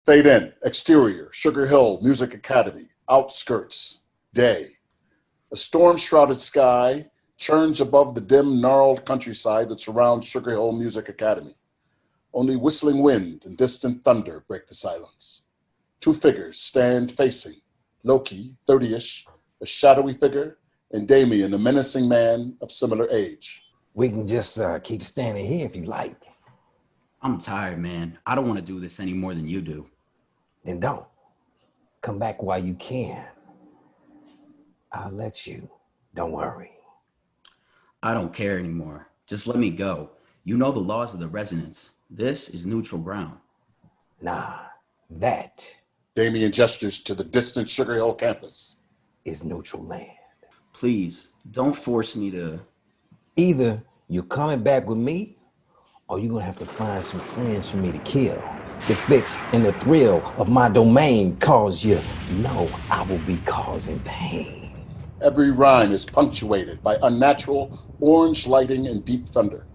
Fade in, exterior, Sugar Hill Music Academy, outskirts, day. A storm-shrouded sky churns above the dim, gnarled countryside that surrounds Sugar Hill Music Academy. Only whistling wind and distant thunder break the silence. Two figures stand facing, Loki, 30-ish, a shadowy figure, and Damien, a menacing man of similar age. We can just keep standing here if you like. I'm tired, man. I don't want to do this any more than you do. Then don't. Come back while you can. I'll let you. Don't worry. I don't care anymore. Just let me go. You know the laws of the resonance. This is neutral ground. Nah, that Damien gestures to the distant Sugar Hill campus. is neutral land. Please, don't force me to... Either you're coming back with me, or you're gonna have to find some friends for me to kill. The fix and the thrill of my domain cause you know I will be causing pain. Every rhyme is punctuated by unnatural orange lighting and deep thunder.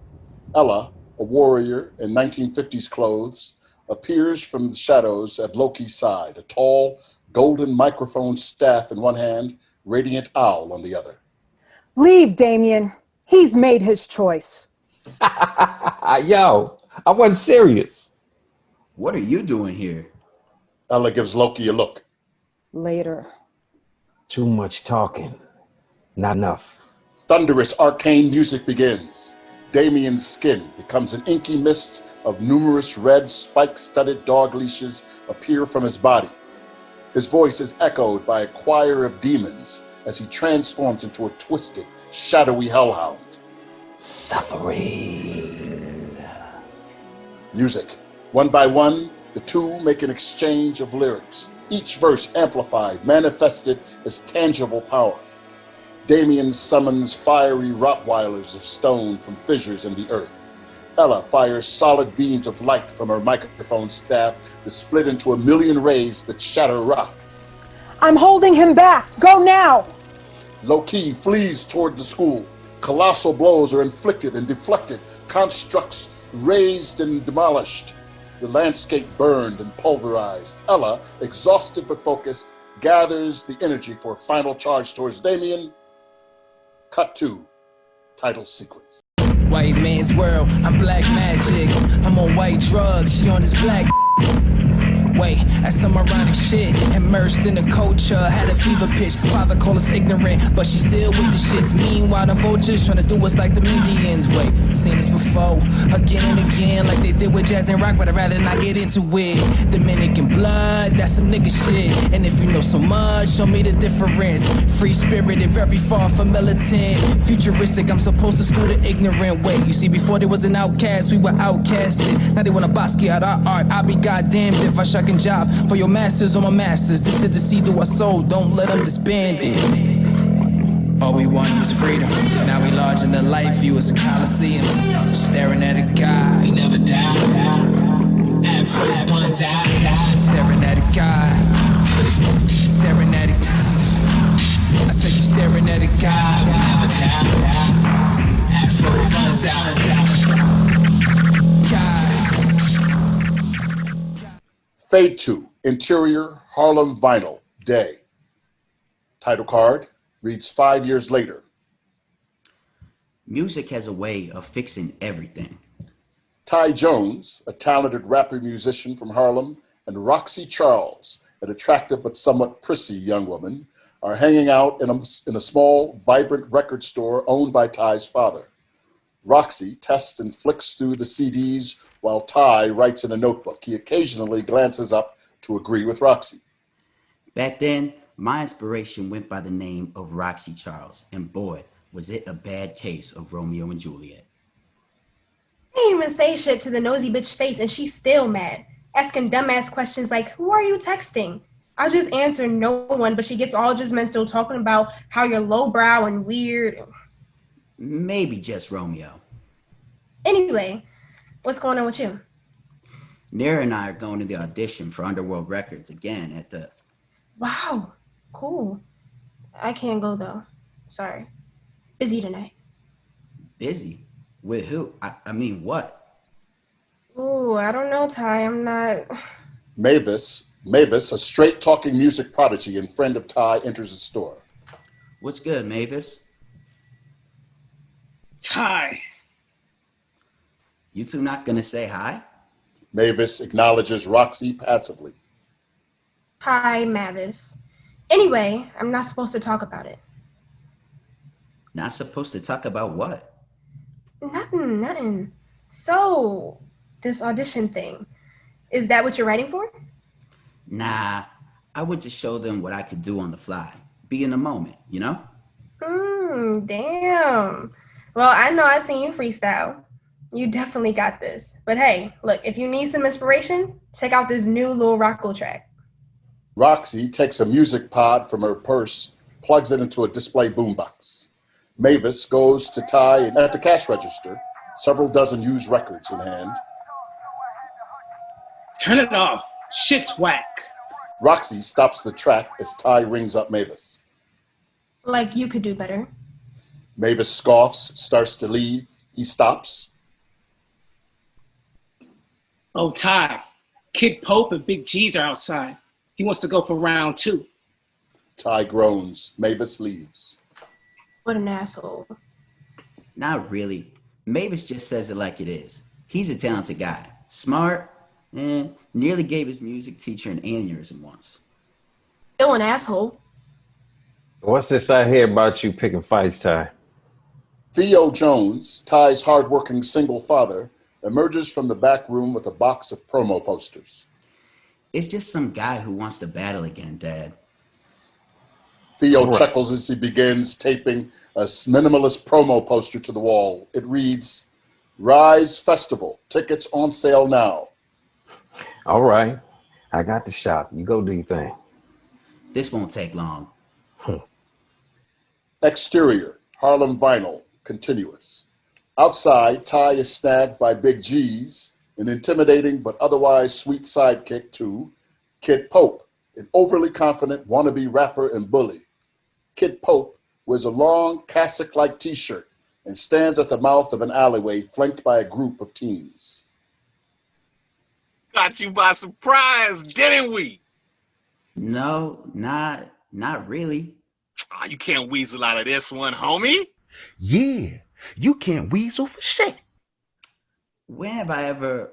Ella, a warrior in 1950s clothes, appears from the shadows at Loki's side, a tall, golden microphone staff in one hand, radiant owl on the other. Leave, Damien. He's made his choice. Yo, I wasn't serious. What are you doing here? Ella gives Loki a look. Later. Too much talking, not enough. Thunderous arcane music begins. Damien's skin becomes an inky mist of numerous red spike-studded dog leashes appear from his body. His voice is echoed by a choir of demons as he transforms into a twisted, shadowy hellhound. Suffering. Music. One by one, the two make an exchange of lyrics, each verse amplified, manifested as tangible power. Damien summons fiery Rottweilers of stone from fissures in the earth. Ella fires solid beams of light from her microphone staff to split into a million rays that shatter rock. I'm holding him back. Go now. Loki flees toward the school. Colossal blows are inflicted and deflected, constructs raised and demolished. The landscape burned and pulverized. Ella, exhausted but focused, gathers the energy for a final charge towards Damien. Cut to title sequence. White man's world, I'm black magic. I'm on white drugs, she on this black. Wait, that's some ironic shit. Immersed in the culture, had a fever pitch. Father call us ignorant, but she still with the shits. Meanwhile, the vultures trying to do us like the Indians. Wait, seen this before, again and again, like they did with jazz and rock, but I'd rather not get into it. Dominican blood, that's some nigga shit. And if you know so much, show me the difference. Free spirited, very far from militant. Futuristic, I'm supposed to school the ignorant. Wait, you see, before there was an outcast, we were outcasted. Now they wanna Basquiat out our art. I'll be goddamned if I shuck and job for your masters or my masters. This is the seed to our soul, don't let them disband it. All we wanted was freedom. Now we large in the life viewers and coliseums. Staring at a guy, we never die. Afro, Banzai. Staring at a guy. Staring at a guy. I said you staring at a guy, we never die. Afro, Banzai. God. Fade to interior Harlem vinyl, day. Title card reads 5 years later. Music has a way of fixing everything. Ty Jones, a talented rapper musician from Harlem, and Roxy Charles, an attractive but somewhat prissy young woman, are hanging out in a small, vibrant record store owned by Ty's father. Roxy tests and flicks through the CDs while Ty writes in a notebook. He occasionally glances up to agree with Roxy. Back then, my inspiration went by the name of Roxy Charles, and boy, was it a bad case of Romeo and Juliet. I didn't even say shit to the nosy bitch face, and she's still mad, asking dumbass questions like, who are you texting? I just answer no one, but she gets all judgmental, talking about how you're lowbrow and weird. Maybe just Romeo. Anyway, what's going on with you? Nira and I are going to the audition for Underworld Records again at the... Wow, cool. I can't go though. Sorry. Busy tonight. Busy? With who? I mean, what? Ooh, I don't know, Ty. I'm not. Mavis, a straight-talking music prodigy and friend of Ty, enters the store. What's good, Mavis? Ty. You two not gonna say hi? Mavis acknowledges Roxy passively. Hi, Mavis. Anyway, I'm not supposed to talk about it. Not supposed to talk about what? Nothing. So, this audition thing, is that what you're writing for? Nah, I would just show them what I could do on the fly. Be in the moment, you know? Damn. Well, I know I seen you freestyle. You definitely got this. But hey, look, if you need some inspiration, check out this new Lil Rocco track. Roxy takes a music pod from her purse, plugs it into a display boombox. Mavis goes to Ty and at the cash register, several dozen used records in hand. Turn it off. Shit's whack. Roxy stops the track as Ty rings up Mavis. Like you could do better. Mavis scoffs, starts to leave. He stops. Oh, Ty. Kid Pope and Big G's are outside. He wants to go for round 2. Ty groans. Mavis leaves. What an asshole. Not really. Mavis just says it like it is. He's a talented guy. Smart, and nearly gave his music teacher an aneurysm once. Still an asshole. What's this I hear about you picking fights, Ty? Theo Jones, Ty's hardworking single father, emerges from the back room with a box of promo posters. It's just some guy who wants to battle again, Dad. Theo chuckles as he begins taping a minimalist promo poster to the wall. It reads, Rise Festival, tickets on sale now. All right. I got the shop. You go do your thing. This won't take long. Exterior, Harlem Vinyl, continuous. Outside, Ty is snagged by Big G's, an intimidating but otherwise sweet sidekick to Kid Pope, an overly confident wannabe rapper and bully. Kid Pope wears a long cassock-like t-shirt and stands at the mouth of an alleyway flanked by a group of teens. Got you by surprise, didn't we? No, not really. You can't weasel out of this one, homie. Yeah, you can't weasel for shit. When have I ever...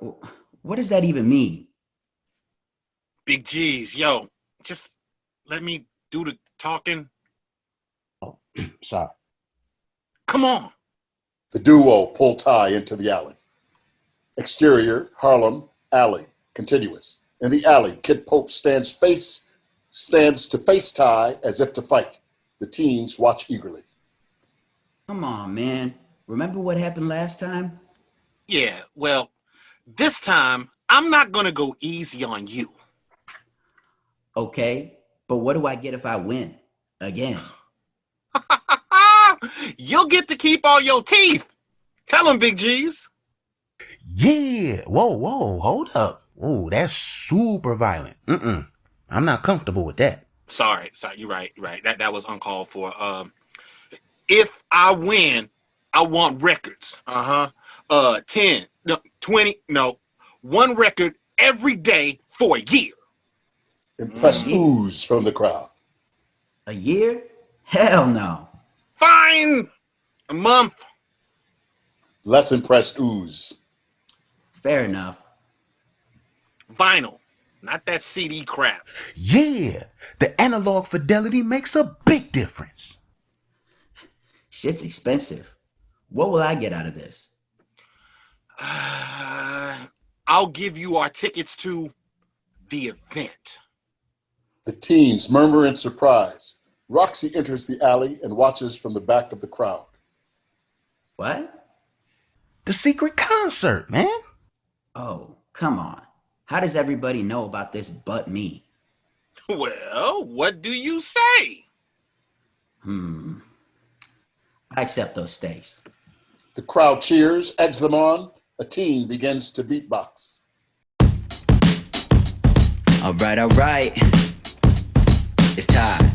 What does that even mean? Big G's, yo, just let me do the talking. Oh, sorry. Come on. The duo pull Ty into the alley. Exterior, Harlem, alley, continuous. In the alley, Kid Pope stands to face Ty as if to fight. The teens watch eagerly. Come on, man. Remember what happened last time? Yeah, well, this time, I'm not gonna go easy on you. Okay, but what do I get if I win? Again. You'll get to keep all your teeth. Tell him, Big G's. Yeah, whoa, hold up. Oh, that's super violent. I'm not comfortable with that. Sorry, you're right. That was uncalled for. If I win, I want records. 10, no, 20, no, one record every day for a year. Impressed ooze from the crowd. A year? Hell no. Fine, a month. Less impressed ooze. Fair enough. Vinyl, not that CD crap. Yeah, the analog fidelity makes a big difference. Shit's expensive. What will I get out of this? I'll give you our tickets to the event. The teens murmur in surprise. Roxy enters the alley and watches from the back of the crowd. What? The secret concert, man. Oh, come on. How does everybody know about this but me? Well, what do you say? I accept those stakes. The crowd cheers, eggs them on. A teen begins to beatbox. All right. It's time.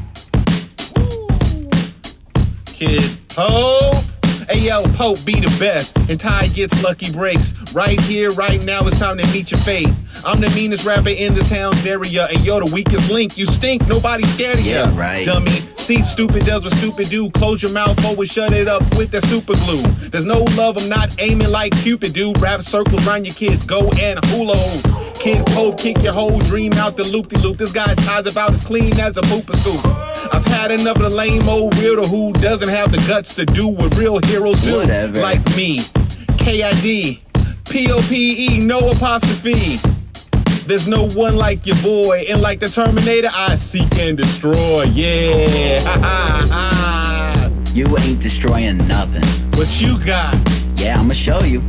Kid Pope AL Pope be the best, and Ty gets lucky breaks. Right here, right now, it's time to meet your fate. I'm the meanest rapper in this town's area, and you're the weakest link. You stink, nobody's scared of ya. Yeah, right. Dummy, see stupid does what stupid do. Close your mouth, always shut it up with that super glue. There's no love, I'm not aiming like Cupid do. Rap circles around your kids, go and hula hoop. Kid Pope, kick your whole dream out the loop-de-loop. This guy ties about as clean as a pooper scoop. I've had enough of the lame old weirdo who doesn't have the guts to do what real heroes do. Whatever. Like me, KID, POPE, no apostrophe. There's no one like your boy, and like the Terminator, I seek and destroy. Yeah, ha ha ha. You ain't destroying nothing. What you got? Yeah, I'ma show you.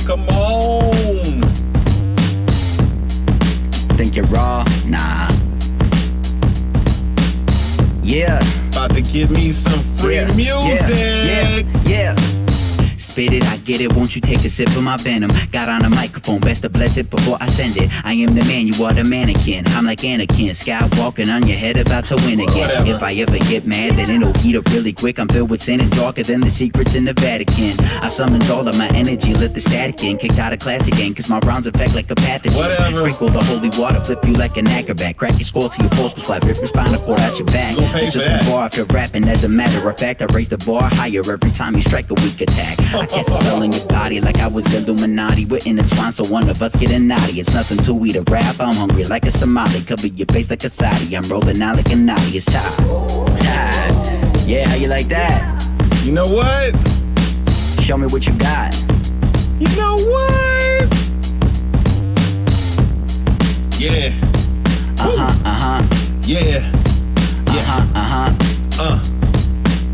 Come on. Think you're raw? Nah. Yeah. About to give me some free music. Yeah. Spit it, I get it, won't you take a sip of my venom? Got on a microphone, best to bless it before I send it. I am the man, you are the mannequin. I'm like Anakin, Skywalking on your head, about to win again. Whatever. If I ever get mad, then it'll heat up really quick. I'm filled with sin and darker than the secrets in the Vatican. I summons all of my energy, let the static in. Kicked out a class again, cause my rounds affect like a pathogen. Whatever. Sprinkle the holy water, flip you like an acrobat. Crack your skull to your pulse, clap, rip your spinal cord out your back. Gonna pay It's for just that. before after rapping, as a matter of fact, I raise the bar higher every time you strike a weak attack. I cast a spell in your body like I was Illuminati. We're intertwined, so one of us getting naughty. It's nothing to eat a rap, I'm hungry like a Somali. Cover your face like a Saudi, I'm rolling out like a naughty. It's time. Yeah, how you like that? You know what? Show me what you got. You know what? Yeah. Yeah.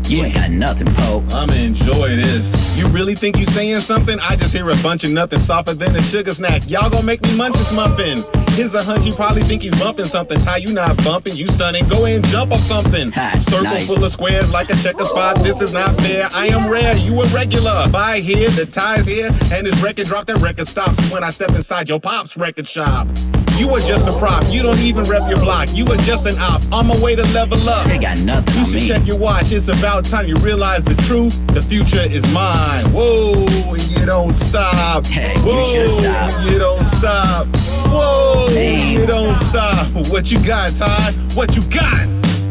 You ain't got nothing, Pope. I'ma enjoy this. You really think you saying something? I just hear a bunch of nothing softer than a sugar snack. Y'all gonna make me munch this muffin. Here's a hunch, you probably think he's bumping something. Ty, you not bumping, you stunning. Go ahead and jump off something. Circle nice. full of squares like a checker spot. This is not fair. I am rare, you a regular. By here, the Ty's here, and his record drop, that record stops when I step inside your pop's record shop. You are just a prop, you don't even rep your block. You are just an op, on my way to level up. You ain't got nothing You on should me. check your watch, it's about time you realize the truth. The future is mine. Whoa, you don't stop. Hey, you Whoa, should stop. You don't stop. Whoa, Man. you don't stop. What you got, Ty? What you got?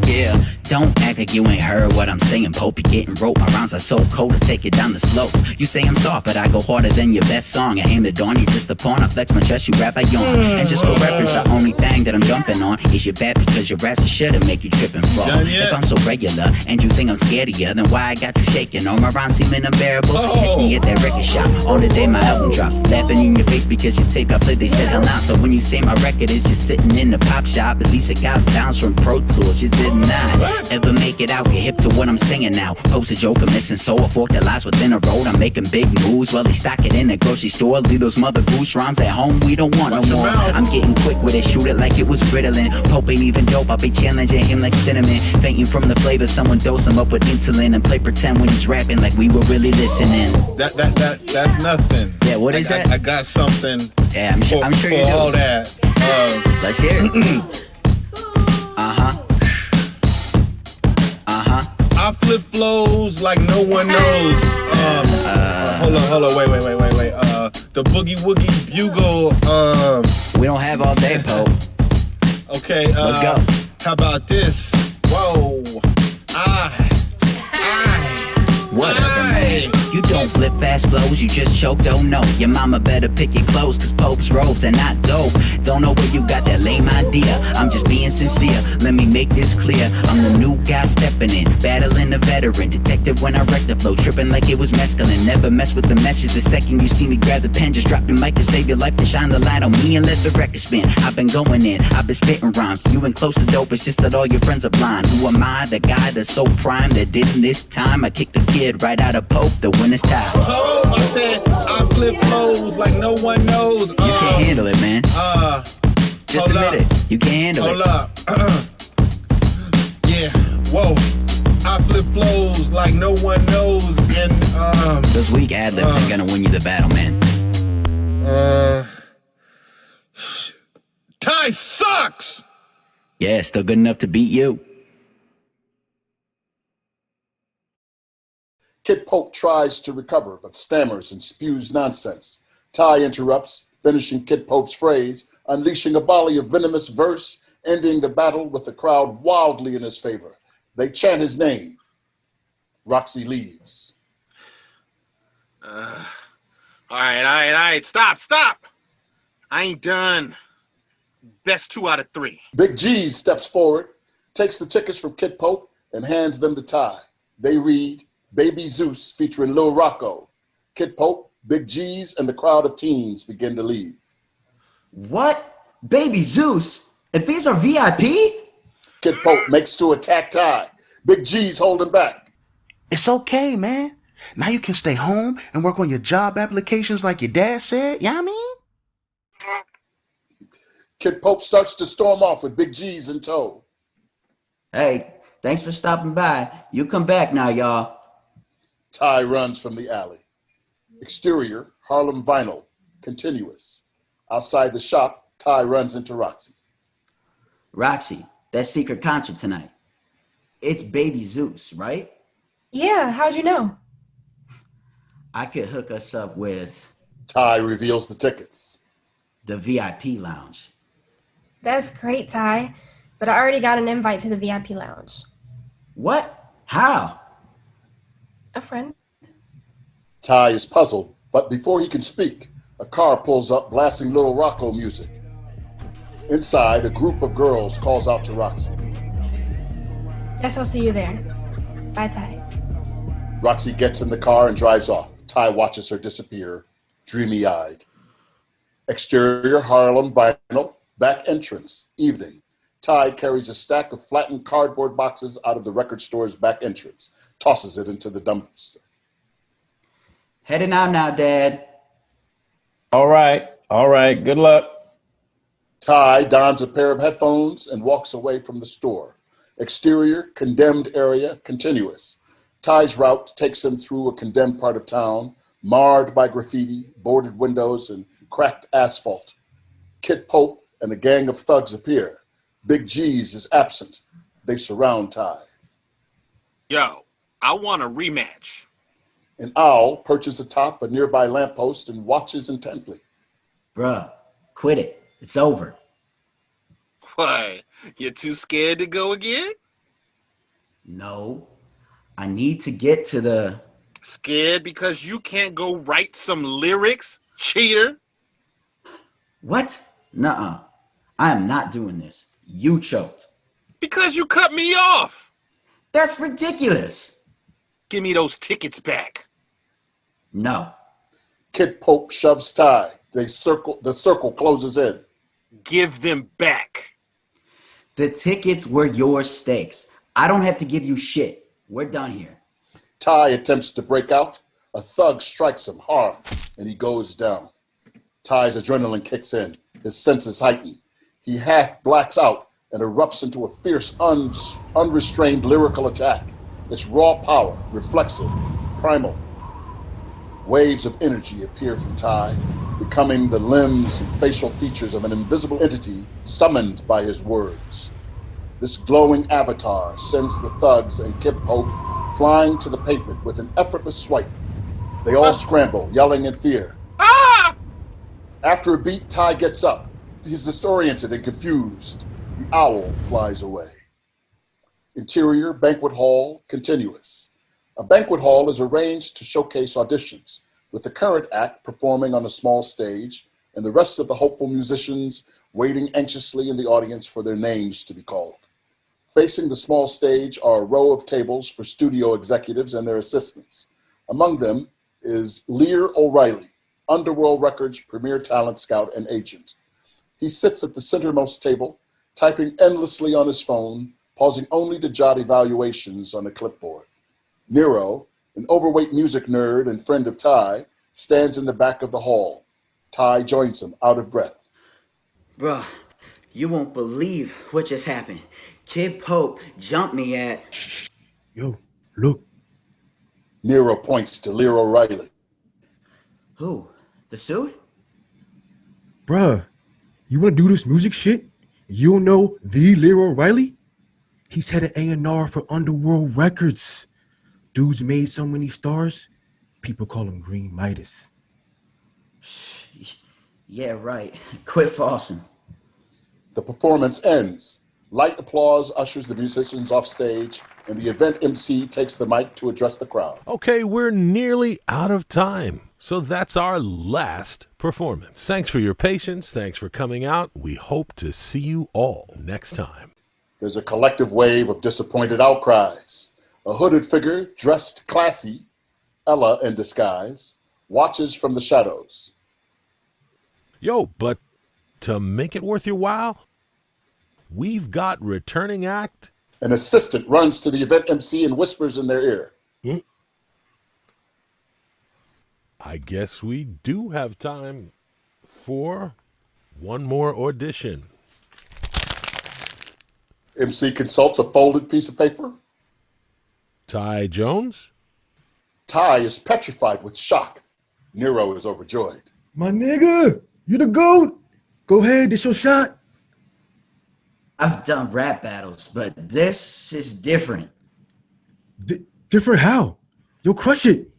Yeah, don't act like you ain't heard what I'm saying, Pope. You getting rope, my rounds are so cold to take it down the slopes. You say I'm soft, but I go harder than your best song. I aim to dawn, you just a pawn. I flex my chest, you rap, I yawn. And just for reference, the only thing that I'm jumping on is your bat, because your raps are shit and make you trip and fall. Done yet? If I'm so regular and you think I'm scared of you, then why I got you shaking? All my rhymes seeming unbearable. Catch me at that record shop on the day my album drops. Laughing in your face because your tape I played, they said hell nah. So when you say my record is just sitting in the pop shop, at least it got bounce from Pro Tools. You did not ever make it out, get hip to what I'm saying now. Post a joke, I'm missing soul, a fork that lies within a road. I'm making big moves, well they stock it in the grocery store. Leave those mother goose rhymes at home, we don't want Watch no your more. mouth. I'm getting quick with it, shoot it like it was Ritalin. Pope ain't even dope, I'll be challenging him like cinnamon. Fainting from the flavor, someone dose him up with insulin and play pretend when he's rapping like we were really listening. That's nothing. Yeah, what is that? I got something. Yeah, I'm sure for you do. all that. Let's hear it. I flip flows like no one knows. Hold on, wait. The boogie woogie bugle. We don't have all day, Pope. Okay. Let's go. How about this? Whoa. Whatever, man. You don't flip fast flows, you just choke, don't know. Your mama better pick your clothes, cause Pope's robes are not dope. Don't know where you got that lame idea. I'm just being sincere, let me make this clear. I'm the new guy stepping in, battling a veteran. Detective when I wreck the flow, tripping like it was mescaline. Never mess with the message, the second you see me grab the pen. Just drop your mic and save your life, to shine the light on me and let the record spin. I've been going in, I've been spitting rhymes. You ain't close to dope, it's just that all your friends are blind. Who am I, the guy that's so prime that didn't this time? I kicked the kid right out of Pope, the winner's tie. Oh, I said I flip flows like no one knows. You can't handle it, man. Just hold admit up. it. You can't handle Hold it. up. Yeah, whoa. I flip flows like no one knows. And, Those weak ad-libs ain't gonna win you the battle, man. Ty sucks! Yeah, still good enough to beat you. Kid Pope tries to recover, but stammers and spews nonsense. Ty interrupts, finishing Kid Pope's phrase, unleashing a volley of venomous verse, ending the battle with the crowd wildly in his favor. They chant his name. Roxy leaves. All right. Stop. I ain't done. Best 2 out of 3. Big G steps forward, takes the tickets from Kid Pope, and hands them to Ty. They read Baby Zeus featuring Lil Rocco. Kid Pope, Big G's, and the crowd of teens begin to leave. What? Baby Zeus? If these are VIP? Kid Pope makes to attack Ty. Big G's holding back. It's okay, man. Now you can stay home and work on your job applications like your dad said. You know what I mean? Kid Pope starts to storm off with Big G's in tow. Hey, thanks for stopping by. You come back now, y'all. Ty runs from the alley. Exterior, Harlem Vinyl, continuous. Outside the shop, Ty runs into Roxy. Roxy, that secret concert tonight. It's Baby Zeus, right? Yeah, how'd you know? I could hook us up with Ty reveals the tickets. the VIP lounge. That's great, Ty. But I already got an invite to the VIP lounge. What? How? A friend. Ty is puzzled, but before he can speak, a car pulls up blasting Lil Rocco music. Inside, a group of girls calls out to Roxy. Guess I'll see you there. Bye, Ty. Roxy gets in the car and drives off. Ty watches her disappear, dreamy-eyed. Exterior, Harlem Vinyl, back entrance, evening. Ty carries a stack of flattened cardboard boxes out of the record store's back entrance, tosses it into the dumpster. Heading out now, Dad. All right. Good luck. Ty dons a pair of headphones and walks away from the store. Exterior, condemned area, continuous. Ty's route takes him through a condemned part of town, marred by graffiti, boarded windows, and cracked asphalt. Kid Pope and a gang of thugs appear. Big G's is absent. They surround Ty. Yo, I want a rematch. An owl perches atop a nearby lamppost and watches intently. Bruh, quit it. It's over. Why? You're too scared to go again? No. I need to get to the... Scared because you can't go write some lyrics, cheater? What? Nuh-uh. I am not doing this. You choked. Because you cut me off. That's ridiculous. Give me those tickets back. No. Kid Pope shoves Ty. The circle closes in. Give them back. The tickets were your stakes. I don't have to give you shit. We're done here. Ty attempts to break out. A thug strikes him hard, and he goes down. Ty's adrenaline kicks in. His senses heighten. He half blacks out and erupts into a fierce, unrestrained lyrical attack. It's raw power, reflexive, primal. Waves of energy appear from Ty, becoming the limbs and facial features of an invisible entity summoned by his words. This glowing avatar sends the thugs and Kid Pope flying to the pavement with an effortless swipe. They all scramble, yelling in fear. Ah! After a beat, Ty gets up. He's disoriented and confused. The owl flies away. Interior, banquet hall, continuous. A banquet hall is arranged to showcase auditions, with the current act performing on a small stage and the rest of the hopeful musicians waiting anxiously in the audience for their names to be called. Facing the small stage are a row of tables for studio executives and their assistants. Among them is Lear O'Reilly, Underworld Records premier talent scout and agent. He sits at the centermost table, typing endlessly on his phone, pausing only to jot evaluations on a clipboard. Nero, an overweight music nerd and friend of Ty, stands in the back of the hall. Ty joins him, out of breath. Bruh, you won't believe what just happened. Kid Pope jumped me at... Shh. Yo, look. Nero points to Lear O'Reilly. Who? The suit? Bruh, you wanna do this music shit? You don't know the Lear O'Reilly? He's head of A&R for Underworld Records. Dude's made so many stars, people call him Green Midas. Yeah, right. Quit falsing. The performance ends. Light applause ushers the musicians off stage, and the event MC takes the mic to address the crowd. Okay, we're nearly out of time, so that's our last performance. Thanks for your patience. Thanks for coming out. We hope to see you all next time. There's a collective wave of disappointed outcries. A hooded figure, dressed classy, Ella in disguise, watches from the shadows. Yo, but to make it worth your while, we've got returning act. An assistant runs to the event MC and whispers in their ear. I guess we do have time for one more audition. MC consults a folded piece of paper. Ty Jones? Ty is petrified with shock. Nero is overjoyed. My nigga, you the GOAT. Go ahead, it's your shot. I've done rap battles, but this is different. Different how? You'll crush it.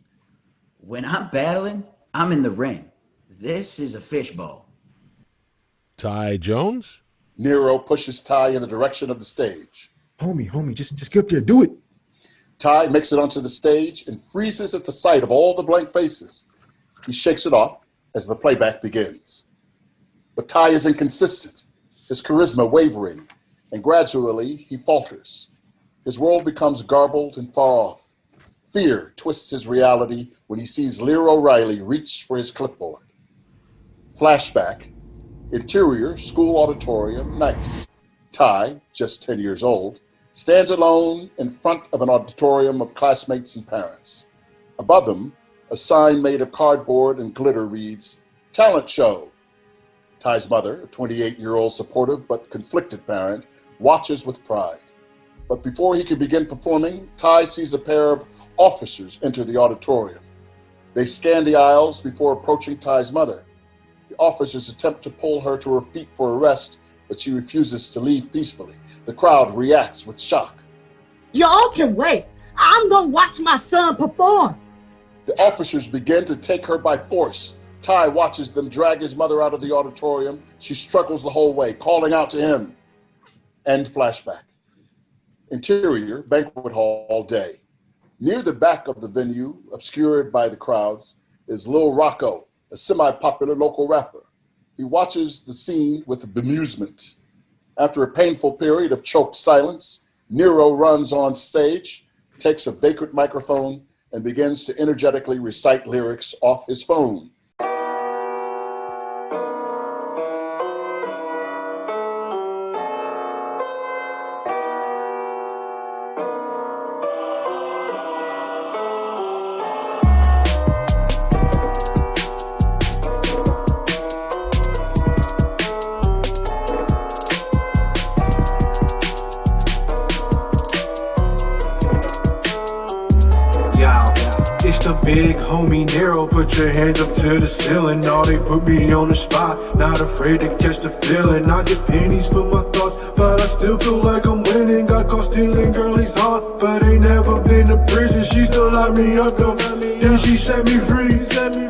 When I'm battling, I'm in the ring. This is a fishbowl. Ty Jones? Nero pushes Ty in the direction of the stage. Homie, just get up there, do it. Ty makes it onto the stage and freezes at the sight of all the blank faces. He shakes it off as the playback begins. But Ty is inconsistent, his charisma wavering, and gradually he falters. His world becomes garbled and far off. Fear twists his reality when he sees Lear O'Reilly reach for his clipboard. Flashback, interior school auditorium night. Ty, just 10 years old, stands alone in front of an auditorium of classmates and parents. Above him, a sign made of cardboard and glitter reads, "Talent Show." Ty's mother, a 28-year-old supportive but conflicted parent, watches with pride. But before he can begin performing, Ty sees a pair of officers enter the auditorium. They scan the aisles before approaching Ty's mother. The officers attempt to pull her to her feet for arrest, but she refuses to leave peacefully. The crowd reacts with shock. Y'all can wait. I'm gonna watch my son perform. The officers begin to take her by force. Ty watches them drag his mother out of the auditorium. She struggles the whole way, calling out to him. End flashback. Interior, banquet hall day. Near the back of the venue, obscured by the crowds, is Lil Rocco, a semi-popular local rapper. He watches the scene with bemusement. After a painful period of choked silence, Nero runs on stage, takes a vacant microphone, and begins to energetically recite lyrics off his phone. Big homie Nero, put your hands up to the ceiling. Now they put me on the spot, not afraid to catch the feeling. I get pennies for my thoughts, but I still feel like I'm winning. Got caught stealing girlie's heart, but ain't never been to prison. She still locked me up though, then she set me free.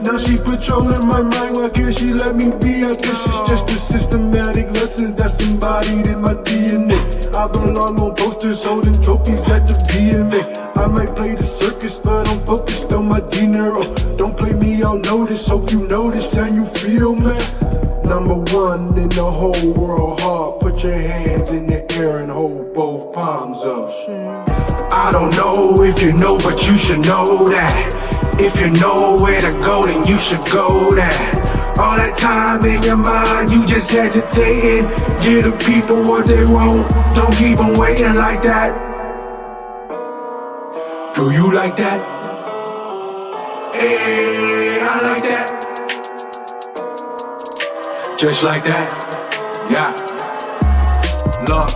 Now she patrolling my mind, why can't she let me be? I guess it's just a systematic lesson that's embodied in my DNA. I belong on posters, holding trophies at the VMA. I might play the circus, but I'm focused on my dinero. Don't play me, I'll notice. Hope you notice and you feel me. Number one in the whole world, hard. Put your hands in the air and hold both palms up. I don't know if you know, but you should know that. If you know where to go, then you should go there. All that time in your mind, you just hesitating. Give the people what they want, don't keep them waiting like that. Do you like that? Hey, I like that. Just like that, yeah. Love.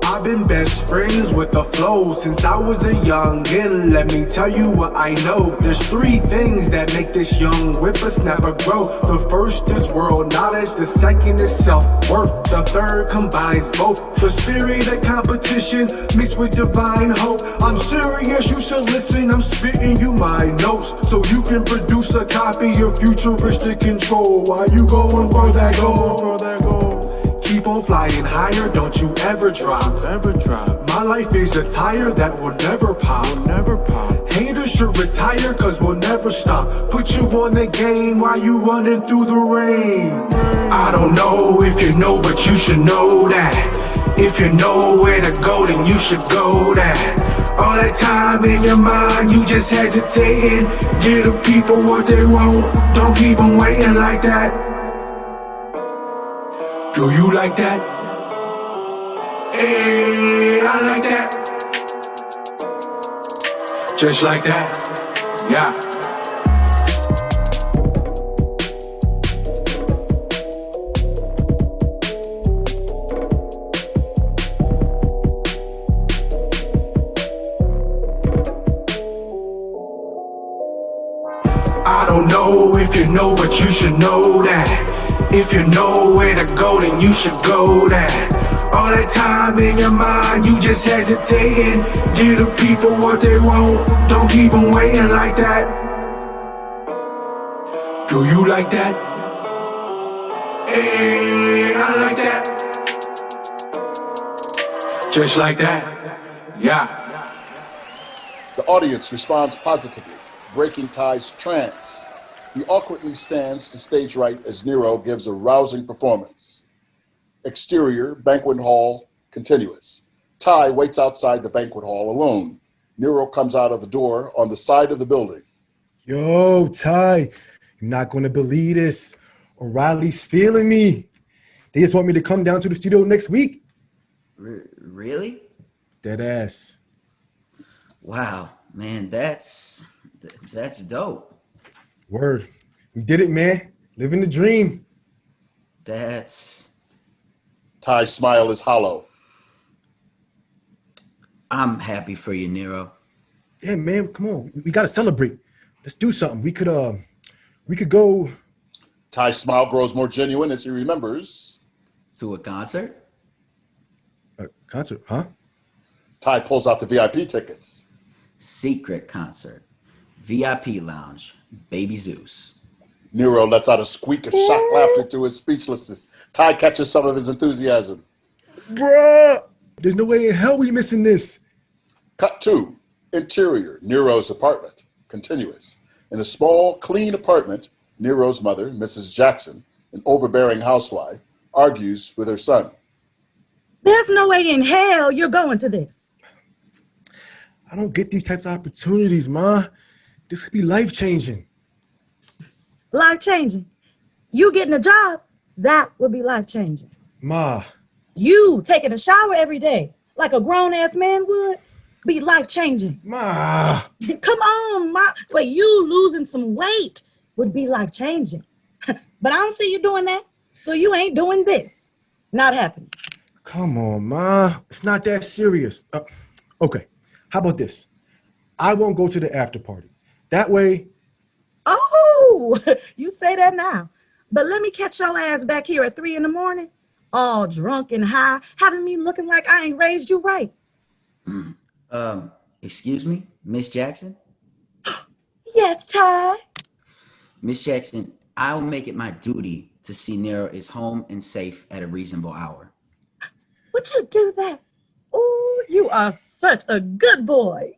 I've been best friends with the flow since I was a youngin'. Let me tell you what I know. There's three things that make this young whippersnapper grow. The first is world knowledge, the second is self-worth, the third combines both. The spirit of competition mixed with divine hope. I'm serious, you should listen, I'm spitting you my notes so you can produce a copy of futuristic control. Why you going for that goal? Keep on flying higher, don't you ever drop. My life is a tire that will never pop. Haters should retire, cause we'll never stop. Put you on the game while you running through the rain. I don't know if you know, but you should know that. If you know where to go, then you should go there. All that time in your mind, you just hesitating. Give the people what they want, don't keep them waiting like that. Do you like that? Hey, I like that. Just like that, yeah. I don't know if you know, but you should know that. If you know where to go, then you should go there. All that time in your mind, you just hesitating. Give the people what they want, don't keep them waiting like that. Do you like that? Hey, I like that. Just like that, yeah. The audience responds positively, breaking Ty's trance. He awkwardly stands to stage right as Nero gives a rousing performance. Exterior, banquet hall, continuous. Ty waits outside the banquet hall alone. Nero comes out of the door on the side of the building. Yo, Ty, you're not going to believe this. O'Reilly's feeling me. They just want me to come down to the studio next week. Really? Dead ass. Wow, man, that's dope. Word. We did it, man. Living the dream. That's... Ty's smile is hollow. I'm happy for you, Nero. Yeah, man, come on. We got to celebrate. Let's do something. We could go... Ty's smile grows more genuine as he remembers. To a concert? A concert, huh? Ty pulls out the VIP tickets. Secret concert. VIP lounge. Baby Zeus. Nero lets out a squeak of shocked laughter through his speechlessness. Ty catches some of his enthusiasm. Bruh! There's no way in hell we missing this. Cut 2. Interior, Nero's apartment. Continuous. In a small, clean apartment, Nero's mother, Mrs. Jackson, an overbearing housewife, argues with her son. There's no way in hell you're going to this. I don't get these types of opportunities, Ma. This could be life-changing. Life-changing? You getting a job, that would be life-changing. Ma. You taking a shower every day, like a grown-ass man would, be life-changing. Ma. Come on, Ma. But you losing some weight would be life-changing. But I don't see you doing that, so you ain't doing this. Not happening. Come on, Ma. It's not that serious. Okay, how about this? I won't go to the after party. That way... Oh, you say that now. But let me catch your ass back here at 3 a.m, all drunk and high, having me looking like I ain't raised you right. Excuse me, Miss Jackson? Yes, Ty? Miss Jackson, I'll make it my duty to see Nero is home and safe at a reasonable hour. Would you do that? Oh, you are such a good boy.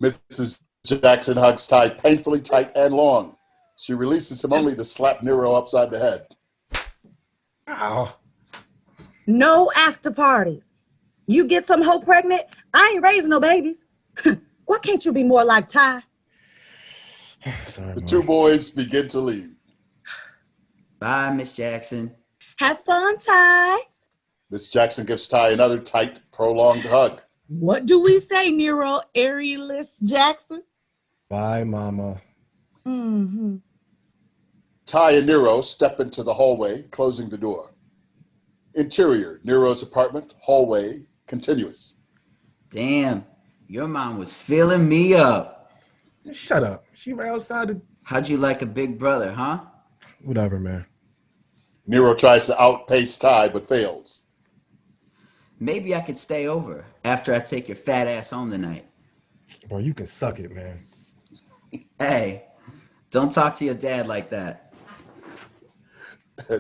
Mrs. Jackson hugs Ty painfully tight and long. She releases him only to slap Nero upside the head. Ow. No after parties. You get some hoe pregnant, I ain't raising no babies. Why can't you be more like Ty? Sorry, the Mom. two boys begin to leave. Bye, Miss Jackson. Have fun, Ty. Miss Jackson gives Ty another tight, prolonged hug. What do we say, Nero Aerialist Jackson? Bye, Mama. Mm-hmm. Ty and Nero step into the hallway, closing the door. Interior, Nero's apartment, hallway, Continuous. Damn, your mom was filling me up. Shut up. She right outside the... How'd you like a big brother, huh? Whatever, man. Nero tries to outpace Ty, but fails. Maybe I could stay over after I take your fat ass home tonight. Bro, you can suck it, man. Hey, don't talk to your dad like that.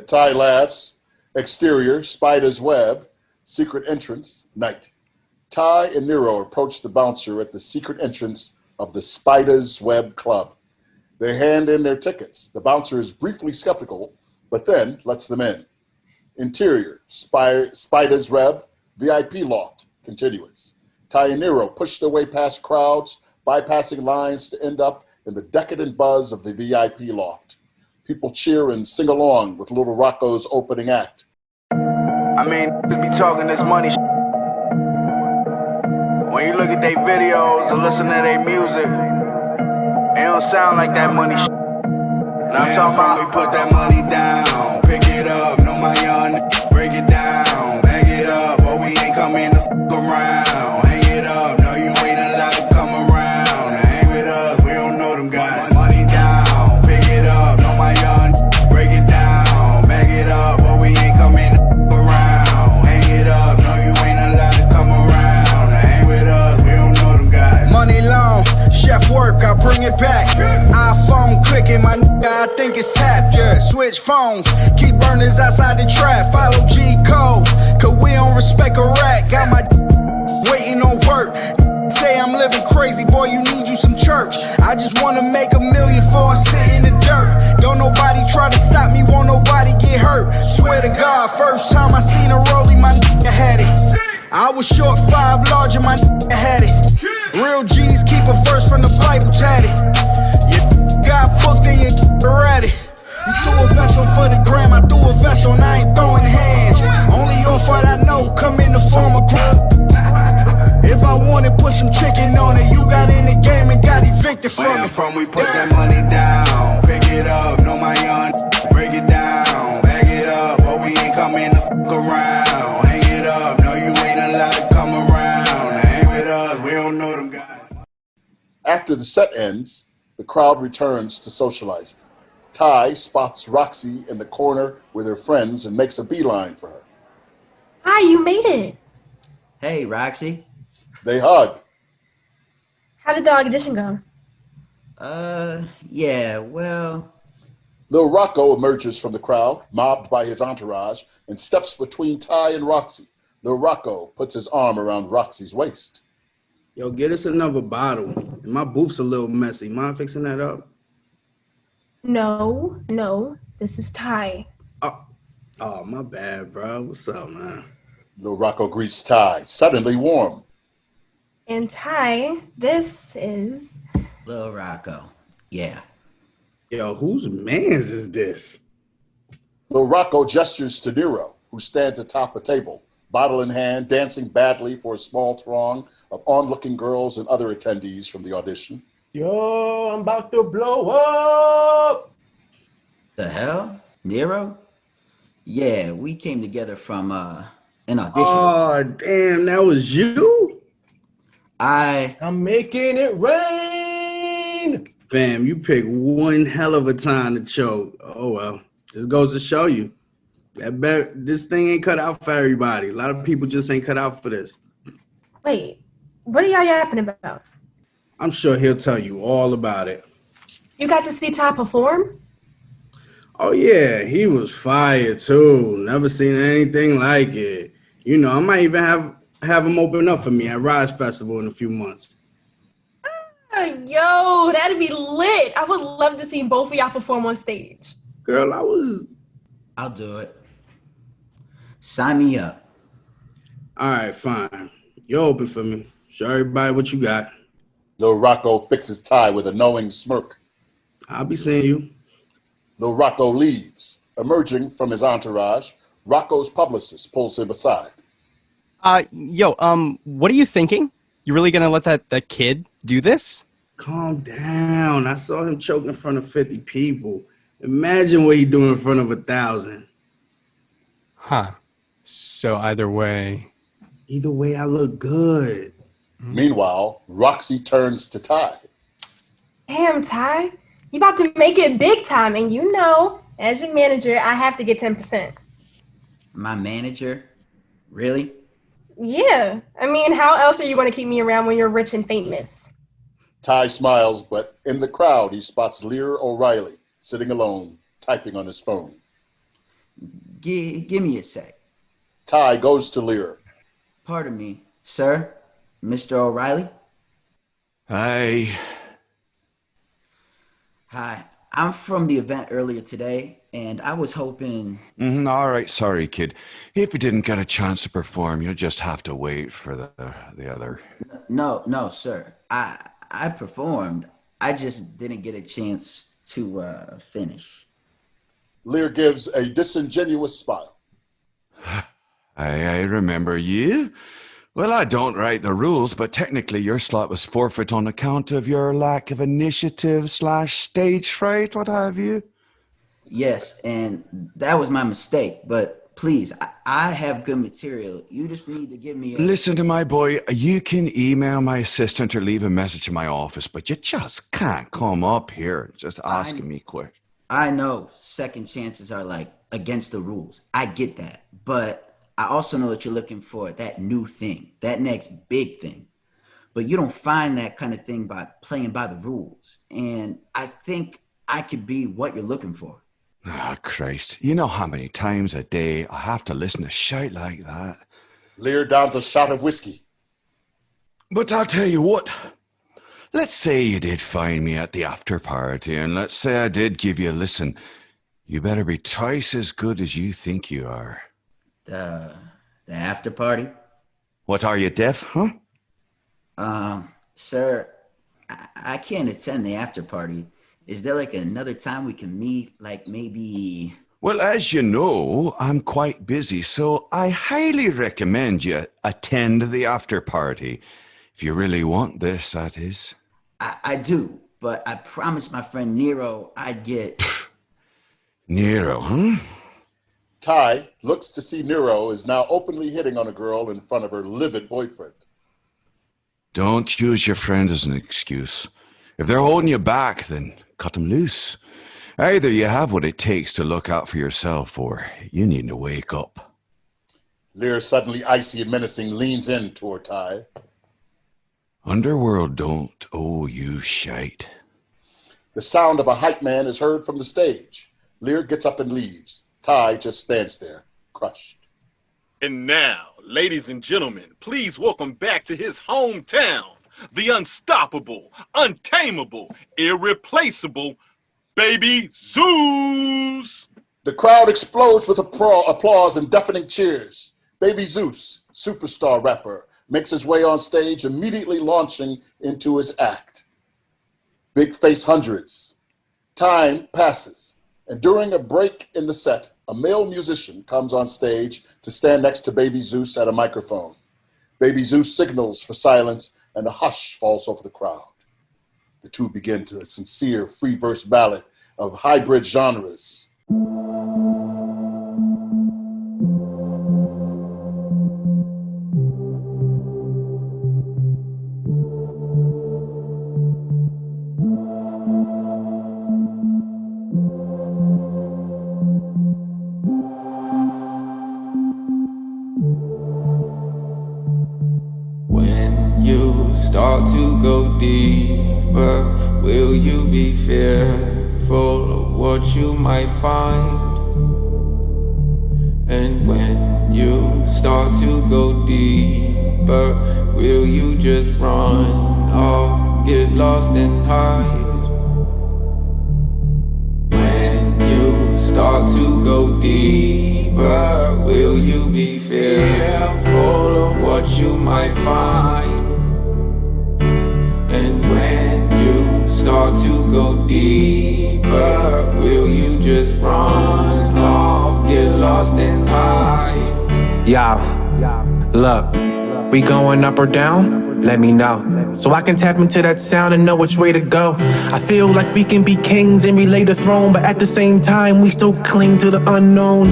Ty laughs. Exterior, spider's web. Secret entrance, night. Ty and Nero approach the bouncer at the secret entrance of the Spider's Web Club. They hand in their tickets. The bouncer is briefly skeptical, but then lets them in. Interior, Spider's Web, VIP loft, continuous. Ty and Nero push their way past crowds, bypassing lines to end up in the decadent buzz of the VIP loft. People cheer and sing along with Little Rocco's opening act. I mean, just be talking this money when you look at their videos or listen to their music, it don't sound like that money Now I'm talking about we put that money down, pick it up, know my young break it down, bag it up, but we ain't coming to around, hang it up, no you ain't allowed to come around, now hang with us, we don't know them guys. Money down, pick it up, know my young break it down, bag it up, but we ain't coming to around, hang it up, no you ain't allowed to come around, now hang with us, we don't know them guys. Money long, chef work, I bring it back. iPhone clicking, my nigga, I think it's tapped. Yeah, switch phones, keep burners outside the trap. Follow G code, cause we don't respect a rat. Got my waiting on work. Say I'm living crazy, boy, you need you some church. I just wanna make $1 million before I sit in the dirt. Don't nobody try to stop me, won't nobody get hurt. Swear to God, first time I seen a rollie, my nigga had it. I was short 5 large and my nigga had it. Real G's keep a verse from the Bible tatted. You got booked and you ready. You threw a vessel for the gram, I threw a vessel and I ain't throwing hands. Only offer I know come in the form of crap. If I wanted, put some chicken on it. You got in the game and got evicted from it. From we put that money down, pick it up, know my young break it down, bag it up, but we ain't coming to around. Hang it up, no you ain't allowed to come around. Hang with us, we don't know them guys. After the set ends, the crowd returns to socializing. Ty spots Roxy in the corner with her friends and makes a beeline for her. Hi, you made it. Hey, Roxy. They hug. How did the audition go? Yeah, well... Lil Rocco emerges from the crowd, mobbed by his entourage, and steps between Ty and Roxy. Lil Rocco puts his arm around Roxy's waist. Yo, get us another bottle. My booth's a little messy. Mind fixing that up? No, this is Ty. Oh, my bad, bro. What's up, man? Lil Rocco greets Ty, suddenly warm. And Ty, this is... Lil Rocco, yeah. Yo, whose mans is this? Lil Rocco gestures to Nero, who stands atop a table, bottle in hand, dancing badly for a small throng of onlooking girls and other attendees from the audition. Yo, I'm about to blow up! The hell? Nero? Yeah, we came together from an audition. Oh, damn, that was you? I'm making it rain! Fam, you picked one hell of a time to choke. Oh, well. This goes to show you. This thing ain't cut out for everybody. A lot of people just ain't cut out for this. Wait, what are y'all yapping about? I'm sure he'll tell you all about it. You got to see Ty perform? Oh, yeah, he was fire, too. Never seen anything like it. You know, I might even have him open up for me at Rise Festival in a few months. Yo, that'd be lit. I would love to see both of y'all perform on stage. Girl, I'll do it. Sign me up. All right, fine. You're open for me. Show everybody what you got. Lil Rocco fixes Ty with a knowing smirk. I'll be seeing you. Lil Rocco leaves. Emerging from his entourage, Rocco's publicist pulls him aside. What are you thinking? You really gonna let that kid do this? Calm down. I saw him choke in front of 50 people. Imagine what he doing in front of 1,000. Huh. So either way. Either way, I look good. Meanwhile, Roxy turns to Ty. Damn, Ty. You about to make it big time, and you know, as your manager, I have to get 10%. My manager? Really? Yeah. I mean, how else are you going to keep me around when you're rich and famous? Ty smiles, but in the crowd, he spots Lear O'Reilly sitting alone, typing on his phone. Give me a sec. Ty goes to Lear. Pardon me, sir? Mr. O'Reilly? Hi. Hi. I'm from the event earlier today, and I was hoping... All right, sorry, kid. If you didn't get a chance to perform, you'll just have to wait for the other. No, sir. I performed. I just didn't get a chance to finish. Lear gives a disingenuous smile. I remember you. Well, I don't write the rules, but technically your slot was forfeit on account of your lack of initiative / stage fright, what have you. Yes, and that was my mistake, but please, I have good material. You just need to give me a... Listen to my boy, you can email my assistant or leave a message in my office, but you just can't come up here just asking me quick. I know second chances are like against the rules. I get that, but I also know that you're looking for that new thing, that next big thing. But you don't find that kind of thing by playing by the rules. And I think I could be what you're looking for. Ah, Christ. You know how many times a day I have to listen to shit like that? Lear downs a shot of whiskey. But I'll tell you what. Let's say you did find me at the after party, and let's say I did give you a listen. You better be twice as good as you think you are. The after party? What, are you deaf, huh? Sir, I can't attend the after party. Is there like another time we can meet, like maybe... Well, as you know, I'm quite busy, so I highly recommend you attend the after party. If you really want this, that is. I do, but I promised my friend Nero I'd get... Nero, huh? Ty looks to see Nero is now openly hitting on a girl in front of her livid boyfriend. Don't use your friend as an excuse. If they're holding you back, then cut them loose. Either you have what it takes to look out for yourself, or you need to wake up. Lear, suddenly icy and menacing, leans in toward Ty. Underworld don't owe you shite. The sound of a hype man is heard from the stage. Lear gets up and leaves. Ty just stands there, crushed. And now, ladies and gentlemen, please welcome back to his hometown, the unstoppable, untamable, irreplaceable Baby Zeus. The crowd explodes with applause and deafening cheers. Baby Zeus, superstar rapper, makes his way on stage, immediately launching into his act. Big face hundreds. Time passes, and during a break in the set, a male musician comes on stage to stand next to Baby Zeus at a microphone. Baby Zeus signals for silence, and a hush falls over the crowd. The two begin to a sincere free verse ballad of hybrid genres. Start to go deeper, will you be fearful of what you might find? And when you start to go deeper, will you just run off, get lost and hide? When you start to go deeper, will you be fearful of what you might find? And when you start to go deeper, will you just run off, get lost and hide? Y'all, look, we going up or down? Let me know, so I can tap into that sound and know which way to go. I feel like we can be kings and relay the throne, but at the same time, we still cling to the unknown.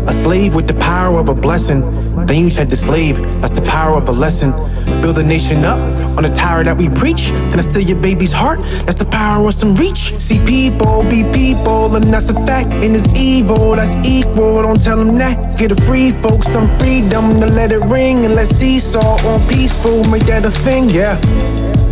A slave with the power of a blessing, then you shed the slave. That's the power of a lesson. Build a nation up on the tower that we preach. Then I steal your baby's heart. That's the power of some reach. See people be people, and that's a fact. And it's evil, that's equal. Don't tell them that. Get a free folks some freedom to let it ring. And let's seesaw on peaceful, make that a thing, yeah.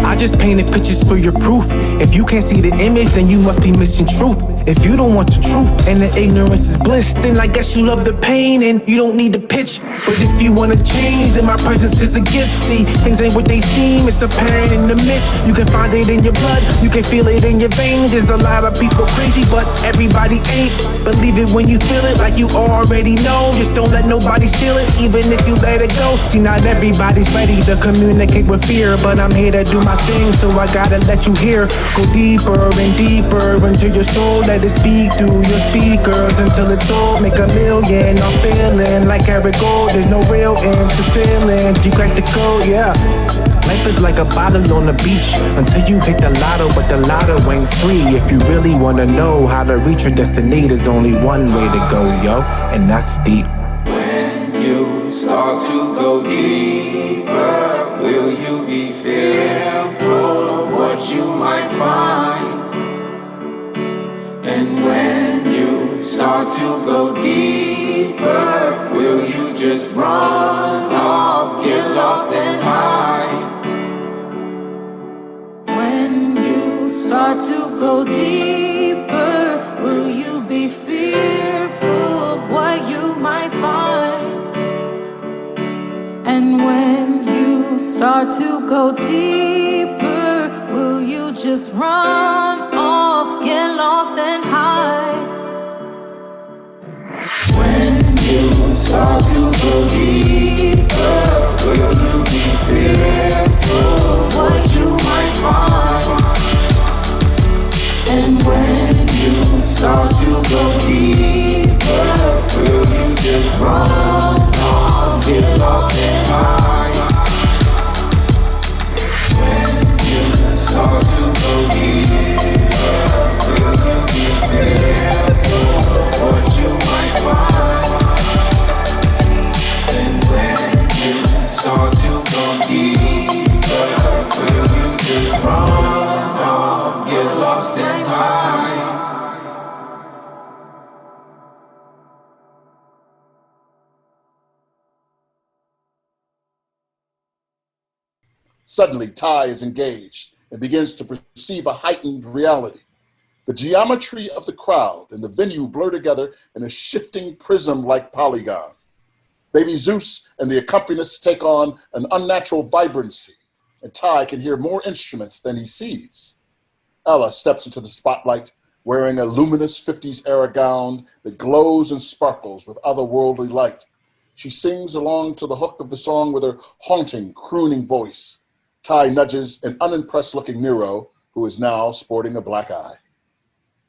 I just painted pictures for your proof. If you can't see the image, then you must be missing truth. If you don't want the truth and the ignorance is bliss, then I guess you love the pain and you don't need the pitch. But if you wanna change, then my presence is a gift. See, things ain't what they seem, it's apparent in the mist. You can find it in your blood, you can feel it in your veins. There's a lot of people crazy, but everybody ain't. Believe it when you feel it like you already know. Just don't let nobody steal it, even if you let it go. See, not everybody's ready to communicate with fear, but I'm here to do my thing, so I gotta let you hear. Go deeper and deeper into your soul. Let it speak through your speakers until it's sold. Make a million, I'm feeling like Eric Gold. There's no real end to feelings. You crack the code, yeah. Life is like a bottle on the beach until you hit the lotto, but the lotto ain't free. If you really wanna know how to reach your destiny, there's only one way to go, yo, and that's deep. When you start to go deeper, will you be fearful of what you might find? And when you start to go deeper, will you just run off, get lost and hide? When you start to go deeper, will you be fearful of what you might find? And when you start to go deeper, will you just run off, get lost and hide? When you start to go deeper, will you be fearful of what you might find? And when you start to go deeper, will you just run off, get lost and hide? When you start to go deeper, will you be fearful of what you might find? And when you start to go deeper, will you just run off, get lost and hide? Suddenly, Ty is engaged and begins to perceive a heightened reality. The geometry of the crowd and the venue blur together in a shifting prism-like polygon. Baby Zeus and the accompanists take on an unnatural vibrancy, and Ty can hear more instruments than he sees. Ella steps into the spotlight wearing a luminous 50s-era gown that glows and sparkles with otherworldly light. She sings along to the hook of the song with her haunting, crooning voice. Ty nudges an unimpressed-looking Nero, who is now sporting a black eye.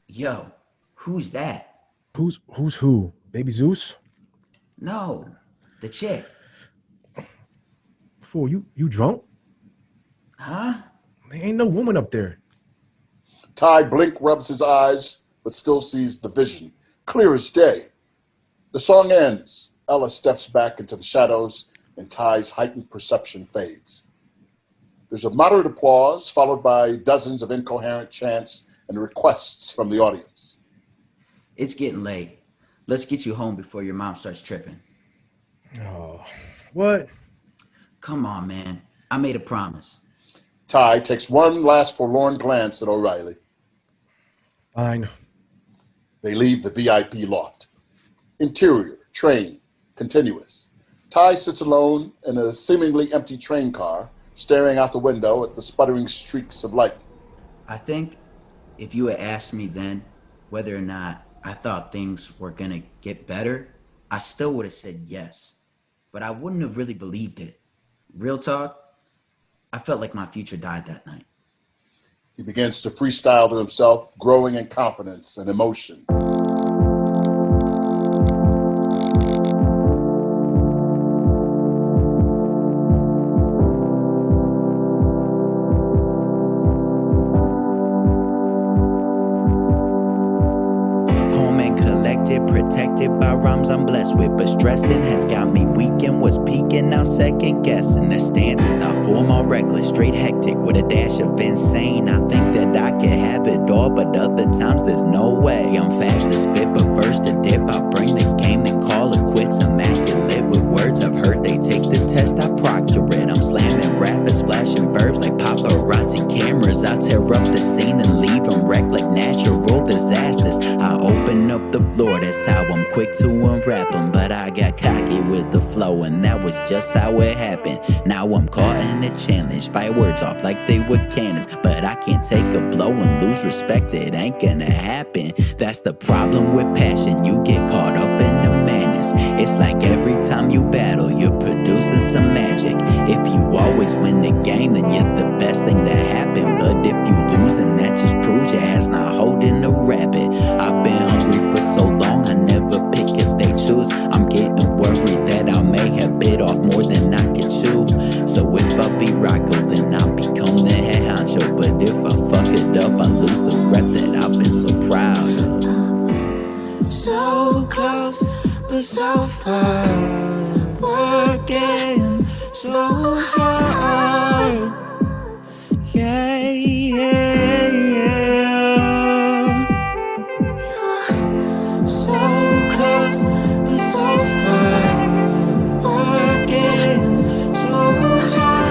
Yo, who's that? Who's who? Baby Zeus? No, the chick. Fool, you drunk? Huh? There ain't no woman up there. Ty blink rubs his eyes, but still sees the vision, clear as day. The song ends. Ella steps back into the shadows, and Ty's heightened perception fades. There's a moderate applause, followed by dozens of incoherent chants and requests from the audience. It's getting late. Let's get you home before your mom starts tripping. Oh, what? Come on, man. I made a promise. Ty takes one last forlorn glance at O'Reilly. Fine. They leave the VIP loft. Interior, train, continuous. Ty sits alone in a seemingly empty train car, staring out the window at the sputtering streaks of light. I think if you had asked me then whether or not I thought things were gonna get better, I still would have said yes. But I wouldn't have really believed it. Real talk, I felt like my future died that night. He begins to freestyle to himself, growing in confidence and emotion. expected, protected by rhymes I'm blessed with. But stressing has got me weak and was peaking, now second guessing the stances. I form all reckless, straight hectic with a dash of insane. I think that I can have it all, but other times there's no way. I'm fast to spit, but first to dip. I bring the game, then call it quits. Immaculate with words I've heard, they take the test, I proctor it. I'm slamming rappers, flashing verbs like paparazzi cameras. I tear up the scene and leave them wrecked like natural disasters. I open up the floor, that's how I'm quick to unwrap them. But I got cocky with the flow, and that was just how it happened. Now I'm caught in a challenge, fire words off like they were cannons. But I can't take a blow and lose respect, it ain't gonna happen. That's the problem with passion, you get caught up in the madness. It's like every time you battle, you're producing some magic. If you always win the game, then you're the best thing to happen. But if you lose, then that just proves your ass not holding a rabbit. I've been hungry for so long, I never pick if they choose. I'm getting worried that I may have bit off more than I could chew. So if I be Rocco, then I'll become the head honcho. But if I fuck it up, I lose the rep that I've been so proud of. So close, but so far. Working so hard. Yeah, yeah, yeah. So close, but so far. Working so hard.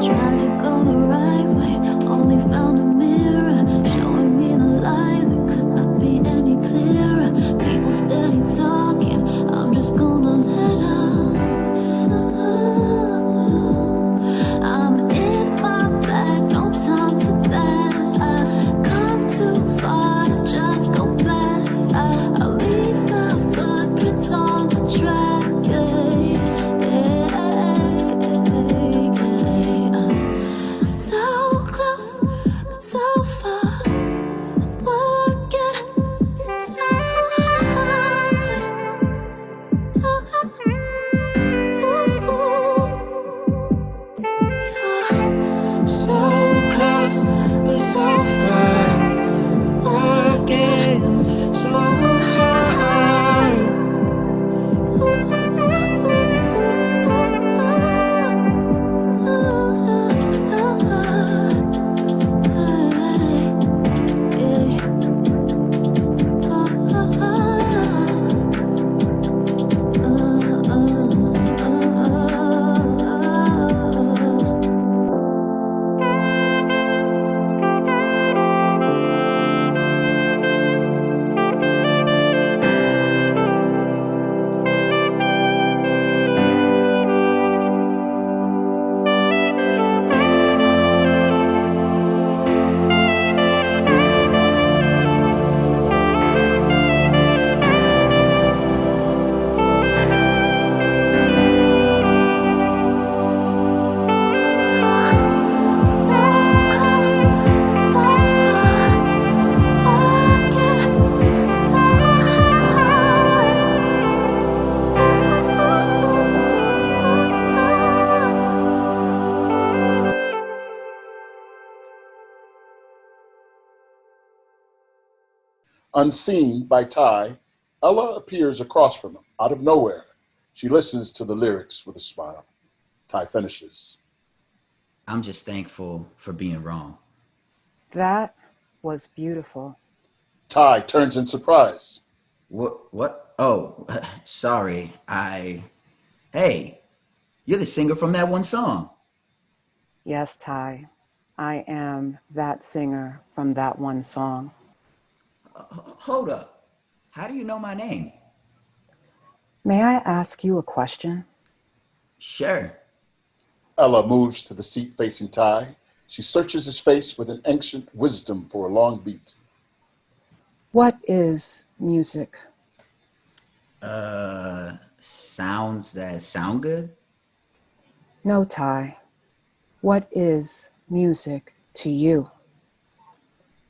Tried to go the right way, only found a mirror showing me the lies. It could not be any clearer. People steady talking, I'm just gonna let them. I'm in my bag, no time for that. I've come too far to just go back. I'll leave my footprints on the track. I'm so close, but so far. I'm working so hard. So close, but so far. Working so hard. Unseen by Ty, Ella appears across from him, out of nowhere. She listens to the lyrics with a smile. Ty finishes. I'm just thankful for being wrong. That was beautiful. Ty turns in surprise. What? Oh, sorry. Hey, you're the singer from that one song. Yes, Ty, I am that singer from that one song. Hold up. How do you know my name? May I ask you a question? Sure. Ella moves to the seat facing Ty. She searches his face with an ancient wisdom for a long beat. What is music? Sounds that sound good? No, Ty. What is music to you?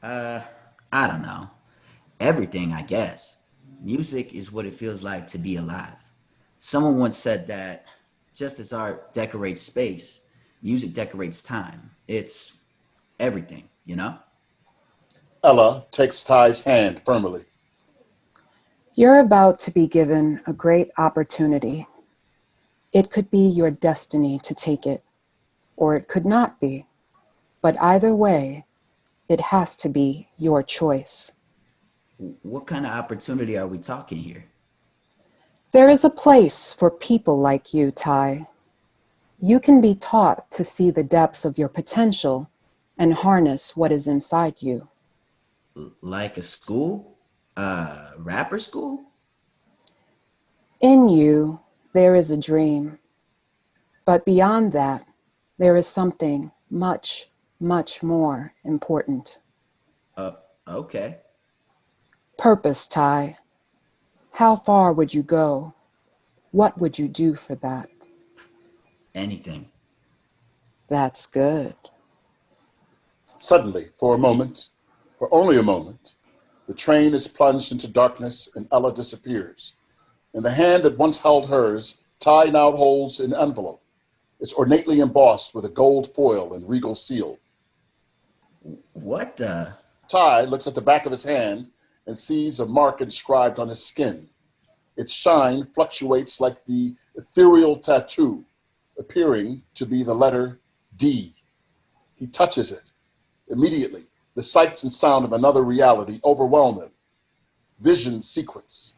I don't know. Everything, I guess. Music is what it feels like to be alive. Someone once said that just as art decorates space, Music decorates time. It's everything, you know? Ella takes Ty's hand firmly. You're about to be given a great opportunity. It could be your destiny to take it, or it could not be. But either way, it has to be your choice. What kind of opportunity are we talking here? There is a place for people like you, Ty. You can be taught to see the depths of your potential and harness what is inside you. Like a school? Rapper school? In you, there is a dream. But beyond that, there is something much, much more important. Okay. Purpose, Ty. How far would you go? What would you do for that? Anything. That's good. Suddenly, for a moment, for only a moment, the train is plunged into darkness and Ella disappears. In the hand that once held hers, Ty now holds an envelope. It's ornately embossed with a gold foil and regal seal. What the? Ty looks at the back of his hand and sees a mark inscribed on his skin. Its shine fluctuates like the ethereal tattoo, appearing to be the letter D. He touches it. Immediately, the sights and sound of another reality overwhelm him. Vision sequence.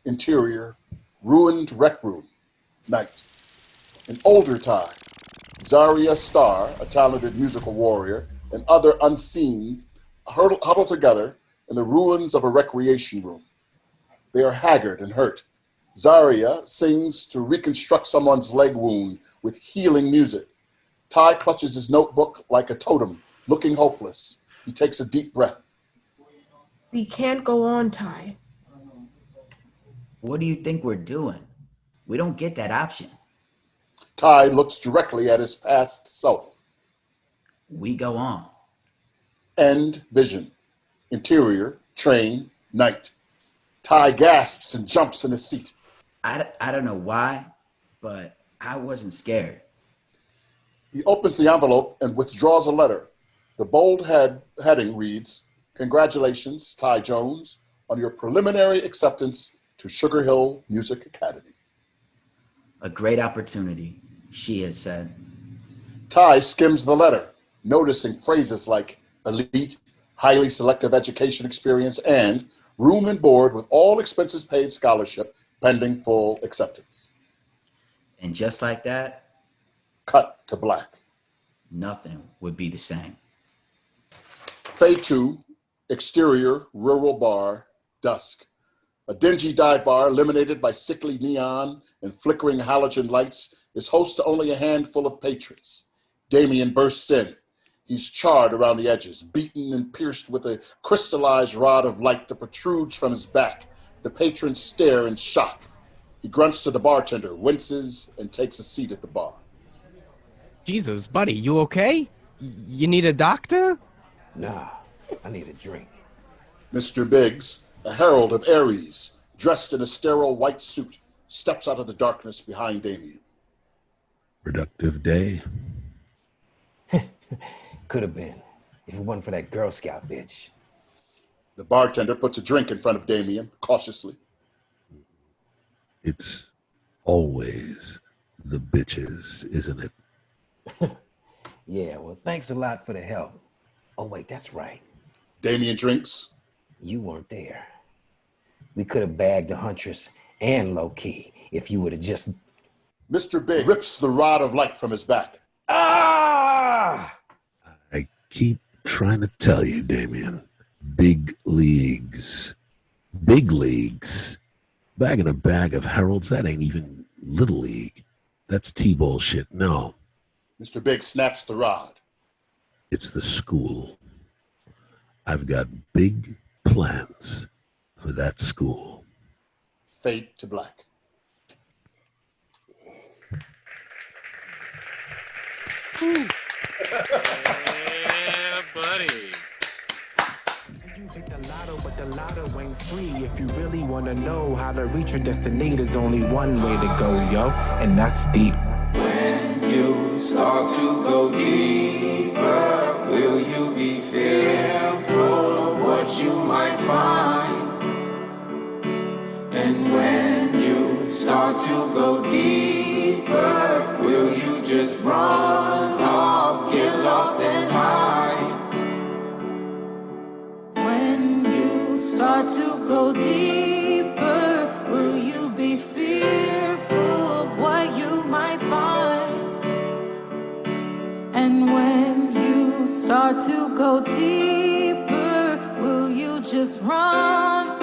Interior, ruined rec room. Night. An older Ty, Zaria Starr, a talented musical warrior, and other unseen huddle together in the ruins of a recreation room. They are haggard and hurt. Zaria sings to reconstruct someone's leg wound with healing music. Ty clutches his notebook like a totem, looking hopeless. He takes a deep breath. We can't go on, Ty. What do you think we're doing? We don't get that option. Ty looks directly at his past self. We go on. End vision. Interior, train, night. Ty gasps and jumps in his seat. I don't know why, but I wasn't scared. He opens the envelope and withdraws a letter. The bold heading reads, "Congratulations, Ty Jones, on your preliminary acceptance to Sugar Hill Music Academy." A great opportunity, she has said. Ty skims the letter, noticing phrases like elite, highly selective education experience, and room and board with all expenses paid scholarship pending full acceptance. And just like that, cut to black. Nothing would be the same. Fade to exterior rural bar, dusk. A dingy dive bar illuminated by sickly neon and flickering halogen lights is host to only a handful of patrons. Damien bursts in. He's charred around the edges, beaten and pierced with a crystallized rod of light that protrudes from his back. The patrons stare in shock. He grunts to the bartender, winces, and takes a seat at the bar. Jesus, buddy, you okay? You need a doctor? Nah, I need a drink. Mr. Biggs, a herald of Ares, dressed in a sterile white suit, steps out of the darkness behind Damien. Productive day? Could have been, if it wasn't for that Girl Scout bitch. The bartender puts a drink in front of Damien, cautiously. It's always the bitches, isn't it? Yeah, well, thanks a lot for the help. Oh, wait, that's right. Damien drinks. You weren't there. We could have bagged the Huntress and Low-Key if you would have just... Mr. Big rips the rod of light from his back. Ah! I keep trying to tell you, Damien. Big leagues. Big leagues. Bagging a bag of heralds, that ain't even Little League. That's T-ball shit, no. Mr. Big snaps the rod. It's the school. I've got big plans for that school. Fade to black. Yeah, buddy. You hit the lotto, but the lotto ain't free. If you really want to know how to reach your destiny, there's only one way to go, yo, and that's deep. When you start to go go deeper, will you be fearful of what you might find? And when you start to go deeper, will you just run off, get lost and hide? When you start to go deeper, will you be fearful of what you might find? And when you start to go deeper, will you just run